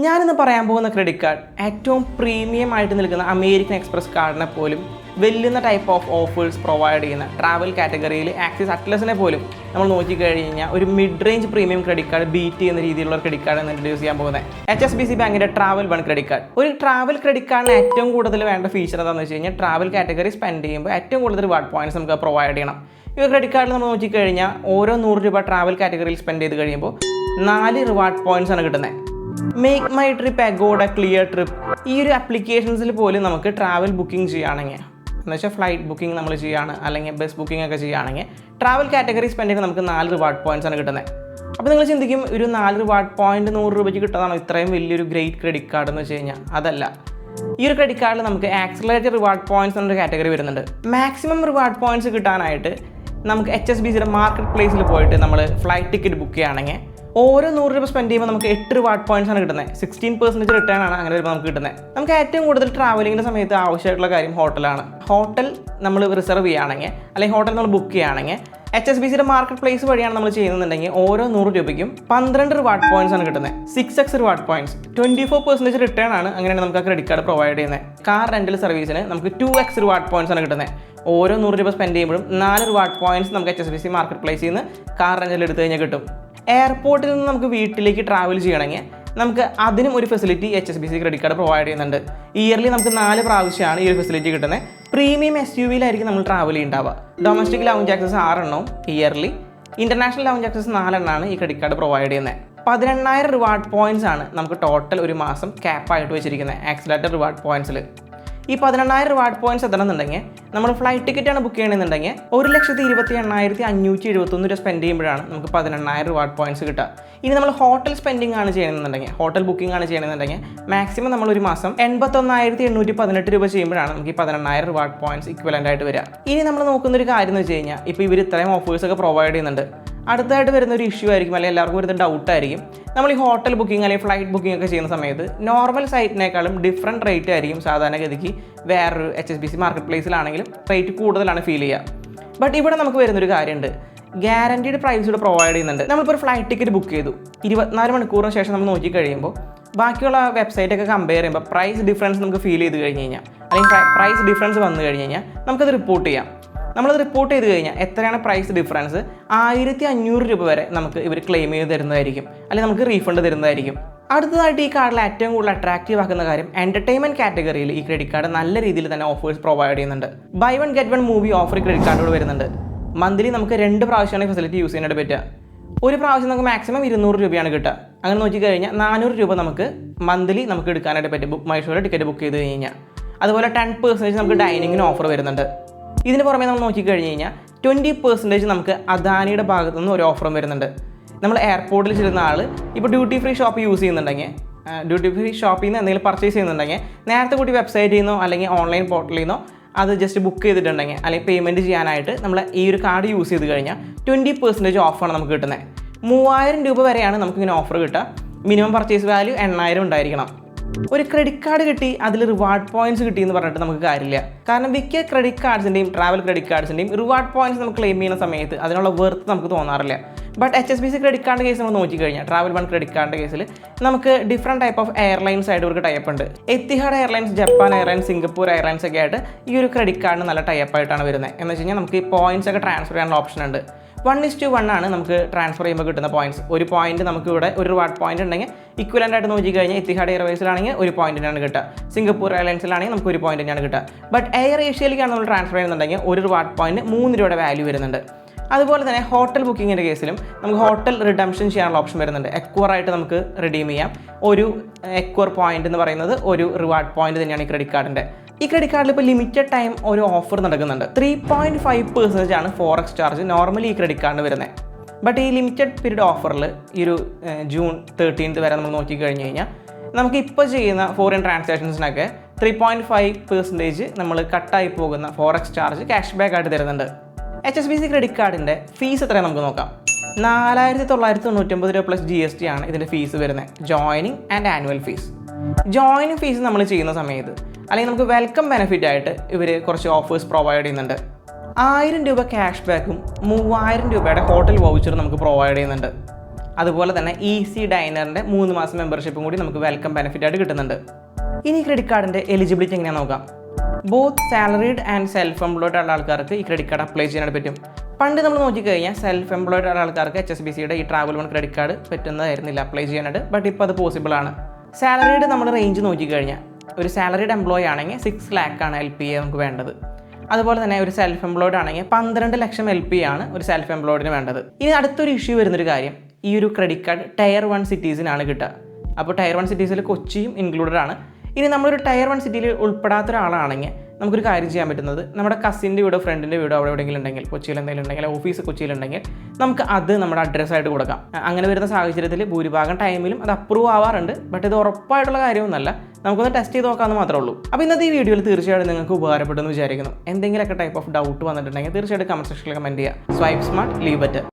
ഞാനിന്ന് പറയാൻ പോകുന്ന ക്രെഡിറ്റ് കാർഡ് ഏറ്റവും പ്രീമിയം ആയിട്ട് നിൽക്കുന്ന അമേരിക്കൻ എക്സ്പ്രസ് കാർഡിനെ പോലും വെല്ലുന്ന ടൈപ്പ് ഓഫ് ഓഫേഴ്സ് പ്രൊവൈഡ് ചെയ്യുന്ന ട്രാവൽ കാറ്റഗറിയിൽ ആക്സിസ് അറ്റ്ലസിനെ പോലും നമ്മൾ നോക്കിക്കഴിഞ്ഞാൽ ഒരു mid range premium credit card beat ചെയ്യുന്ന രീതിയിലുള്ള ക്രെഡിറ്റ് കാർഡ് ഇൻട്രൊഡ്യൂസ് ചെയ്യാൻ പോകുന്നത് HSBC ബാങ്കിന്റെ ട്രാവൽ വൺ ക്രെഡിറ്റ് കാർഡ്. ഒരു ട്രാവൽ ക്രെഡിറ്റ് കാർഡിന് ഏറ്റവും കൂടുതൽ വേണ്ട ഫീച്ചർ എന്താണെന്ന് വെച്ച് കഴിഞ്ഞാൽ ട്രാവൽ കാറ്റഗറി സ്പെൻഡ് ചെയ്യുമ്പോൾ ഏറ്റവും കൂടുതൽ റിവാർഡ് പോയിന്റ്സ് നമുക്ക് പ്രൊവൈഡ് ചെയ്യണം. ഈ ഒരു ക്രെഡിറ്റ് കാർഡിൽ നമ്മൾ നോക്കിക്കഴിഞ്ഞാൽ ഓരോ 100 രൂപ ട്രാവൽ കാറ്റഗറിയിൽ സ്പെൻഡ് ചെയ്ത് കഴിയുമ്പോൾ 4 റിവാർഡ് പോയിന്റ്സ് ആണ് കിട്ടുന്നത്. Make my trip, Aguada, clear trip, ഈ ഒരു ആപ്ലിക്കേഷൻസിൽ പോലും നമുക്ക് ട്രാവൽ ബുക്കിംഗ് ചെയ്യുകയാണെങ്കിൽ, എന്ന് വെച്ചാൽ ഫ്ലൈറ്റ് ബുക്കിംഗ് നമ്മൾ ചെയ്യുകയാണ് അല്ലെങ്കിൽ ബസ് ബുക്കിംഗ് ഒക്കെ ചെയ്യുകയാണെങ്കിൽ ട്രാവൽ കാറ്റഗറി സ്പെൻഡ് ചെയ്യുമ്പോൾ നമുക്ക് 4 റിവാർഡ് പോയിന്റ്സ് ആണ് കിട്ടുന്നത്. അപ്പോൾ നിങ്ങൾ ചിന്തിക്കും, ഒരു 4 റിവാർഡ് പോയിന്റ് 100 രൂപയ്ക്ക് കിട്ടുന്നതാണോ ഇത്രയും വലിയൊരു ഗ്രേറ്റ് ക്രെഡിറ്റ് കാർഡ് എന്ന് വെച്ച് കഴിഞ്ഞാൽ? അതല്ല. ഈ ഒരു ക്രെഡിറ്റ് കാർഡിൽ നമുക്ക് ആക്സിലറേറ്റഡ് റിവാർഡ് പോയിന്റ്സ് എന്നൊരു കാറ്റഗറി വരുന്നുണ്ട്. മാക്സിമം റിവാർഡ് പോയിന്റ്സ് കിട്ടാനായിട്ട് നമുക്ക് HSBCയുടെ മാർക്കറ്റ് പ്ലേസിൽ പോയിട്ട് നമ്മൾ ഫ്ലൈറ്റ് ടിക്കറ്റ് ബുക്ക് ചെയ്യുകയാണെങ്കിൽ ഓരോ 100 രൂപ സ്പെൻഡ് ചെയ്യുമ്പോൾ നമുക്ക് 8 റിവാർഡ് പോയിന്റ്സ് ആണ് കിട്ടുന്നത്. 16% റിട്ടേൺ ആണ് അങ്ങനെ വരുമ്പോൾ നമുക്ക് കിട്ടുന്നത്. നമുക്ക് ഏറ്റവും കൂടുതൽ ട്രാവലിങ്ങിൻ്റെ സമയത്ത് ആവശ്യമായിട്ടുള്ള കാര്യം ഹോട്ടലാണ്. ഹോട്ടൽ നമ്മൾ റിസർവ് ചെയ്യുകയാണെങ്കിൽ അല്ലെങ്കിൽ ഹോട്ടൽ നമ്മൾ ബുക്ക് ചെയ്യുകയാണെങ്കിൽ HSBCയുടെ മാർക്കറ്റ് പ്ലേസ് വഴിയാണ് നമ്മൾ ചെയ്യുന്നുണ്ടെങ്കിൽ ഓരോ 100 രൂപയ്ക്കും 12 റിവാർഡ് പോയിന്റ്സ് ആണ് കിട്ടുന്നത്. 6x റിവാർഡ് പോയിന്റ്സ്, 24% റിട്ടേൺ ആണ് അങ്ങനെയാണ് നമുക്ക് ആ ക്രെഡിറ്റ് കാർഡ് പ്രൊവൈഡ് ചെയ്യുന്നത്. കാർ റെന്റൽ സർവീസിന് നമുക്ക് 2x റിവാർഡ് പോയിന്റ്സ് ആണ് കിട്ടുന്നത്. ഓരോ 100 രൂപ സ്പെൻഡ് ചെയ്യുമ്പോഴും 4 റിവാർഡ് പോയിന്റ്സ് നമുക്ക് HSBC മാർക്കറ്റ് പ്ലേസിൽ നിന്ന് കാർ റെന്റൽ എടുത്തു കഴിഞ്ഞാൽ കിട്ടും. എയർപോർട്ടിൽ നിന്ന് നമുക്ക് വീട്ടിലേക്ക് ട്രാവൽ ചെയ്യണമെങ്കിൽ നമുക്ക് അതിനും ഒരു facility HSBC credit card provide ചെയ്യുന്നുണ്ട്. ഇയർലി നമുക്ക് 4 പ്രാവശ്യമാണ് ഈ ഒരു ഫെസിലിറ്റി കിട്ടുന്നത്. പ്രീമിയം SUVയിലായിരിക്കും നമ്മൾ ട്രാവൽ ചെയ്യുന്നുണ്ടാവുക. ഡൊമസ്റ്റിക് ലൗഞ്ച് ആക്സസ് 6 എണ്ണവും ഇയർലി, ഇന്റർനാഷണൽ ലൗഞ്ച് ആക്സസ് 4 എണ്ണമാണ് ഈ ക്രെഡിറ്റ് കാർഡ് പ്രൊവൈഡ് ചെയ്യുന്നത്. 18,000 റിവാർഡ് പോയിന്റ്സ് ആണ് നമുക്ക് ടോട്ടൽ ഒരു മാസം ക്യാപ്പായിട്ട് വെച്ചിരിക്കുന്നത് ആക്സിലേറ്റഡ് റിവാർഡ് പോയിന്റ്സിൽ. ഈ 18,000 റിവാർഡ് പോയിന്റ്സ് എത്തണമെന്നുണ്ടെങ്കിൽ നമ്മൾ ഫ്ലൈറ്റ് ടിക്കറ്റാണ് ബുക്ക് ചെയ്യണമെന്നുണ്ടെങ്കിൽ 1,28,571 രൂപ സ്പെൻഡ് ചെയ്യുമ്പോഴാണ് നമുക്ക് 18,000 റിവാർഡ് പോയിന്റ്സ് കിട്ടുക. ഇനി നമ്മൾ ഹോട്ടൽ സ്പെൻഡിങ് ആണ് ചെയ്യണമെന്നുണ്ടെങ്കിൽ, ഹോട്ടൽ ബുക്കിംഗ് ആണ് ചെയ്യണമെന്നുണ്ടെങ്കിൽ മാക്സിമം നമ്മൾ ഒരു മാസം 81,818 രൂപ ചെയ്യുമ്പോഴാണ് നമുക്ക് ഈ 18,000 റിവാർഡ് പോയിന്റ്സ് ഇക്വലൻ്റ് ആയിട്ട് വരിക. ഇനി നമ്മൾ നോക്കുന്ന ഒരു കാര്യം എന്ന് വെച്ച് കഴിഞ്ഞാൽ, ഇപ്പോൾ ഇവർ ഇത്രയും ഓഫേഴ്സ് ഒക്കെ പ്രൊവൈഡ് ചെയ്യുന്നുണ്ട്. അടുത്തായിട്ട് വരുന്ന ഒരു ഇഷ്യൂ ആയിരിക്കും, അല്ലെങ്കിൽ എല്ലാവർക്കും വരുന്ന ഡൗട്ടായിരിക്കും, നമ്മൾ ഈ ഹോട്ടൽ ബുക്കിംഗ് അല്ലെങ്കിൽ ഫ്ലൈറ്റ് ബുക്കിംഗ് ഒക്കെ ചെയ്യുന്ന സമയത്ത് നോർമൽ സൈറ്റിനേക്കാളും ഡിഫറൻറ്റ് റേറ്റ് ആയിരിക്കും സാധാരണഗതിക്ക് വേറൊരു HSBC മാർക്കറ്റ് പ്ലേസിലാണെങ്കിലും റേറ്റ് കൂടുതലാണ് ഫീൽ ചെയ്യുക. ബട്ട് ഇവിടെ നമുക്ക് വരുന്നൊരു കാര്യമുണ്ട്, ഗ്യാരണ്ടീഡ് പ്രൈസ് ഇവിടെ പ്രൊവൈഡ് ചെയ്യുന്നുണ്ട്. നമ്മളിപ്പോൾ ഒരു ഫ്ലൈറ്റ് ടിക്കറ്റ് ബുക്ക് ചെയ്തു, 24 മണിക്കൂറിന് ശേഷം നമ്മൾ നോക്കി കഴിയുമ്പോൾ ബാക്കിയുള്ള വെബ്സൈറ്റൊക്കെ കമ്പയർ ചെയ്യുമ്പോൾ പ്രൈസ് ഡിഫറൻസ് നമുക്ക് ഫീൽ ചെയ്ത് കഴിഞ്ഞ് കഴിഞ്ഞാൽ, അല്ലെങ്കിൽ പ്രൈസ് ഡിഫറൻസ് വന്നു കഴിഞ്ഞ് കഴിഞ്ഞാൽ നമുക്കത് റിപ്പോർട്ട് ചെയ്യാം. നമ്മളത് റിപ്പോർട്ട് ചെയ്ത് കഴിഞ്ഞാൽ എത്രയാണ് പ്രൈസ് ഡിഫറൻസ്, 1,500 രൂപ വരെ നമുക്ക് ഇവർ ക്ലെയിം ചെയ്ത് തരുന്നതായിരിക്കും, അല്ലെങ്കിൽ നമുക്ക് റീഫണ്ട് തരുന്നതായിരിക്കും. അടുത്തതായിട്ട് ഈ കാർഡിൽ ഏറ്റവും കൂടുതൽ അട്രാക്റ്റീവ് ആക്കുന്ന കാര്യം, എൻ്റർടൈൻമെൻറ്റ് കാറ്റഗറിയിൽ ഈ ക്രെഡിറ്റ് കാർഡ് നല്ല രീതിയിൽ തന്നെ ഓഫേഴ്സ് പ്രൊവൈഡ് ചെയ്യുന്നുണ്ട്. Buy one get one movie offer credit കാർഡോട് വരുന്നുണ്ട്. മന്ത്ലി നമുക്ക് 2 പ്രാവശ്യമാണ് ഫെസിലിറ്റി യൂസ് ചെയ്യാനായിട്ട് പറ്റുക. ഒരു പ്രാവശ്യം നമുക്ക് മാക്സിമം 200 രൂപയാണ് കിട്ടുക. അങ്ങനെ നോക്കിക്കഴിഞ്ഞാൽ 400 രൂപ നമുക്ക് മന്ത്ലി നമുക്ക് എടുക്കാനായിട്ട് പറ്റും ബുക്ക് മൈ ഷോയിൽ ടിക്കറ്റ് ബുക്ക് ചെയ്ത് കഴിഞ്ഞാൽ. അതുപോലെ 10% നമുക്ക് ഡൈനിങ്ങിന് ഓഫർ വരുന്നുണ്ട്. ഇതിന് പുറമെ നമ്മൾ നോക്കിക്കഴിഞ്ഞ് കഴിഞ്ഞാൽ 20% നമുക്ക് അദാനിയുടെ ഭാഗത്തു നിന്ന് ഒരു ഓഫറും വരുന്നുണ്ട്. നമ്മൾ എയർപോർട്ടിൽ ചെല്ലുന്ന ആൾ ഇപ്പോൾ ഡ്യൂട്ടി ഫ്രീ ഷോപ്പ് യൂസ് ചെയ്യുന്നുണ്ടെങ്കിൽ, ഡ്യൂട്ടി ഫ്രീ ഷോപ്പിൽ നിന്ന് എന്തെങ്കിലും പർച്ചേസ് ചെയ്യുന്നുണ്ടെങ്കിൽ നേരത്തെ കൂടി വെബ്സൈറ്റിൽ നിന്നോ അല്ലെങ്കിൽ ഓൺലൈൻ പോർട്ടലിൽ നിന്നോ അത് ജസ്റ്റ് ബുക്ക് ചെയ്തിട്ടുണ്ടെങ്കിൽ അല്ലെങ്കിൽ പേയ്മെൻറ്റ് ചെയ്യാനായിട്ട് നമ്മൾ ഈ ഒരു കാർഡ് യൂസ് ചെയ്ത് കഴിഞ്ഞാൽ 20% ഓഫറാണ് നമുക്ക് കിട്ടുന്നത്. 3,000 രൂപ വരെയാണ് നമുക്കിങ്ങനെ ഓഫർ കിട്ടുക. മിനിമം പർച്ചേസ് വാല്യൂ 8,000 ഉണ്ടായിരിക്കണം. ഒരു ക്രെഡിറ്റ് കാർഡ് കിട്ടി, അതിൽ റിവാർഡ് പോയിന്റ്സ് കിട്ടി എന്ന് പറഞ്ഞിട്ട് നമുക്ക് കാര്യമില്ല. കാരണം മിക്ക ക്രെഡിറ്റ് കാർഡ്സിൻ്റെയും ട്രാവൽ ക്രെഡിറ്റ് കാർഡ്സിൻ്റെയും റിവാർഡ് പോയിന്റ്സ് നമുക്ക് ക്ലെയിം ചെയ്യുന്ന സമയത്ത് അതിനുള്ള വെർത്ത് നമുക്ക് തോന്നാറില്ല. But HSBC credit card case നമ്മൾ നോക്കിക്കഴിഞ്ഞാൽ, ട്രാവൽ വൺ ക്രെഡിറ്റ് കാർഡ് കേസിൽ നമുക്ക് ഡിഫറെൻറ്റ് ടൈപ്പ് ഓഫ് എയർലൈൻസ് ആയിട്ട് ഇവർക്ക് ടൈപ്പ് ഉണ്ട്. Etihad airlines, Japan airlines, Singapore airlines ഒക്കെ ആയിട്ട് ഈ ഒരു ക്രെഡിറ്റ് കാർഡിന് നല്ല ടൈപ്പ് ആയിട്ടാണ് വരുന്നത്. എന്ന് വെച്ച് കഴിഞ്ഞാൽ നമുക്ക് ഈ പോയിന്റ്സ് ഒക്കെ ട്രാൻസ്ഫർ ചെയ്യാനുള്ള ഓപ്ഷൻ ഉണ്ട്. 1:1 ആണ് നമുക്ക് ട്രാൻസ്ഫർ ചെയ്യുമ്പോൾ കിട്ടുന്ന പോയിന്റ്സ്. ഒരു പോയിന്റ് നമുക്ക് ഇവിടെ ഒരു റിവാർഡ് പോയിന്റ് ഉണ്ടെങ്കിൽ ഇക്വലൻ്റ് ആയിട്ട് നോക്കിക്കഴിഞ്ഞാൽ എത്തിഹാഡ് എയർവേസിലാണെങ്കിൽ ഒരു പോയിന്റിനാണ് കിട്ടുക, സിംഗപ്പൂർ എയർലൈൻസിലാണെങ്കിൽ നമുക്ക് ഒരു പോയിന്റിനാണ് കിട്ടുക. ബട്ട് എയർ ഏഷ്യയിലേക്കാണ് നമ്മൾ ട്രാൻസ്ഫർ ചെയ്യുന്നുണ്ടെങ്കിൽ ഒരു റിവാർഡ് പോയിന്റ് 3 രൂപയുടെ വാല്യൂ വരുന്നുണ്ട്. അതുപോലെ തന്നെ ഹോട്ടൽ ബുക്കിങ്ങിൻ്റെ കേസിലും നമുക്ക് ഹോട്ടൽ റിഡംഷൻ ചെയ്യാനുള്ള ഓപ്ഷൻ വരുന്നുണ്ട്. എക്വർ ആയിട്ട് നമുക്ക് റിഡീം ചെയ്യാം. ഒരു എക്വർ പോയിന്റ് എന്ന് പറയുന്നത് ഒരു റിവാർഡ് പോയിന്റ് തന്നെയാണ് ഈ ക്രെഡിറ്റ് കാർഡിൻ്റെ. ഈ ക്രെഡിറ്റ് കാർഡിൽ ഇപ്പോൾ ലിമിറ്റഡ് ടൈം ഒരു ഓഫർ നടക്കുന്നുണ്ട്. 3.5% ആണ് ഫോറക്സ് ചാർജ് നോർമലി ഈ ക്രെഡിറ്റ് കാർഡിന് വരുന്നത്. ബട്ട് ഈ ലിമിറ്റഡ് പീരീഡ് ഓഫറിൽ ഈ ഒരു ജൂൺ 13 വരെ നമ്മൾ നോക്കിക്കഴിഞ്ഞ് കഴിഞ്ഞാൽ നമുക്ക് ഇപ്പോൾ ചെയ്യുന്ന ഫോറിൻ ട്രാൻസാക്ഷൻസിനൊക്കെ 3.5% നമ്മൾ കട്ടായി പോകുന്ന ഫോറക്സ് ചാർജ് ക്യാഷ് ബാക്ക് ആയിട്ട് തരുന്നുണ്ട്. HSBC ക്രെഡിറ്റ് കാർഡിൻ്റെ ഫീസ് എത്രയാണ് നമുക്ക് നോക്കാം. 4,999 രൂപ പ്ലസ് GST ആണ് ഇതിൻ്റെ ഫീസ് വരുന്നത്, joining and annual fees. Joining fees നമ്മൾ ചെയ്യുന്ന സമയത്ത് അല്ലെങ്കിൽ നമുക്ക് വെൽക്കം ബെനിഫിറ്റ് ആയിട്ട് ഇവർ കുറച്ച് ഓഫേഴ്സ് പ്രൊവൈഡ് ചെയ്യുന്നുണ്ട്. 1,000 രൂപ ക്യാഷ് ബാക്കും 3,000 രൂപയുടെ ഹോട്ടൽ വൗച്ചറും നമുക്ക് പ്രൊവൈഡ് ചെയ്യുന്നുണ്ട്. അതുപോലെ തന്നെ ഈസി ഡൈനറിൻ്റെ 3 മാസം മെമ്പർഷിപ്പും കൂടി നമുക്ക് വെൽക്കം ബെനിഫിറ്റ് ആയിട്ട് കിട്ടുന്നുണ്ട്. ഇനി ക്രെഡിറ്റ് കാർഡിൻ്റെ എലിജിബിലിറ്റി എങ്ങനെയാണെന്ന് നോക്കാം. Both salaried and self employed ഉള്ള ആൾക്കാർക്ക് ഈ ക്രെഡിറ്റ് കാർഡ് അപ്ലൈ ചെയ്യാനായിട്ട് പറ്റും. പണ്ട് നമ്മൾ നോക്കിക്കഴിഞ്ഞാൽ സെൽഫ് എംപ്ലോയ്ഡ് ഉള്ള ആൾക്കാർക്ക് HSBCയുടെ ഈ ട്രാവൽ വൺ ക്രെഡിറ്റ് കാർഡ് പറ്റുന്നതായിരുന്നില്ല അപ്ലൈ ചെയ്യാനായിട്ട്. ബട്ട് ഇപ്പോൾ അത് പോസിബിൾ ആണ്. സാലറീഡ് നമ്മൾ റേഞ്ച് നോക്കിക്കഴിഞ്ഞാൽ ഒരു സാലറീഡ് എംപ്ലോയി ആണെങ്കിൽ 6 lakh ആണ് LPA നമുക്ക് വേണ്ടത്. അതുപോലെ തന്നെ ഒരു സെൽഫ് എംപ്ലോയ്ഡ് ആണെങ്കിൽ 12 ലക്ഷം LPA ആണ് ഒരു സെൽഫ് എംപ്ലോയ്ഡിന് വേണ്ടത്. ഇനി അടുത്തൊരു ഇഷ്യൂ വരുന്നൊരു കാര്യം, ഈ ഒരു ക്രെഡിറ്റ് കാർഡ് ടയർ 1 സിറ്റീസിനാണ് കിട്ടുക. അപ്പോൾ ടയർ 1 സിറ്റീസിൽ കൊച്ചിയും ഇൻക്ലൂഡഡ് ആണ്. ഇനി നമ്മളൊരു ടയർ 1 സിറ്റിയിൽ ഉൾപ്പെടാത്ത ഒരാളാണെങ്കിൽ നമുക്കൊരു കാര്യം ചെയ്യാൻ പറ്റുന്നത്, നമ്മുടെ കസിൻ്റെ വീടോ ഫ്രണ്ടിൻ്റെ വീടോ അവിടെ എവിടെയെങ്കിലും ഉണ്ടെങ്കിൽ, കൊച്ചിയിൽ എന്തെങ്കിലും ഉണ്ടെങ്കിൽ, ഓഫീസ് കൊച്ചിയിലുണ്ടെങ്കിൽ നമുക്ക് അത് നമ്മുടെ അഡ്രസ്സായിട്ട് കൊടുക്കാം. അങ്ങനെ വരുന്ന സാഹചര്യത്തിൽ ഭൂരിഭാഗം ടൈമിലും അത് അപ്രൂവ് ആവാറുണ്ട്. ബട്ട് ഇത് ഉറപ്പായിട്ടുള്ള കാര്യമൊന്നുമല്ല, നമുക്കൊന്ന് ടെസ്റ്റ് ചെയ്ത് നോക്കാമെന്ന് മാത്രമേ ഉള്ളൂ. അപ്പോൾ ഇന്നത്തെ ഈ വീഡിയോയിൽ തീർച്ചയായിട്ടും നിങ്ങൾക്ക് ഉപകാരപ്പെട്ടെന്ന് വിചാരിക്കുന്നു. എന്തെങ്കിലുമൊക്കെ ടൈപ്പ് ഓഫ് ഡൗട്ട് വന്നിട്ടുണ്ടെങ്കിൽ തീർച്ചയായിട്ടും കമൻറ്റ് സെക്ഷനിൽ കമൻറ്റ് ചെയ്യുക. Swipe smart, leave better.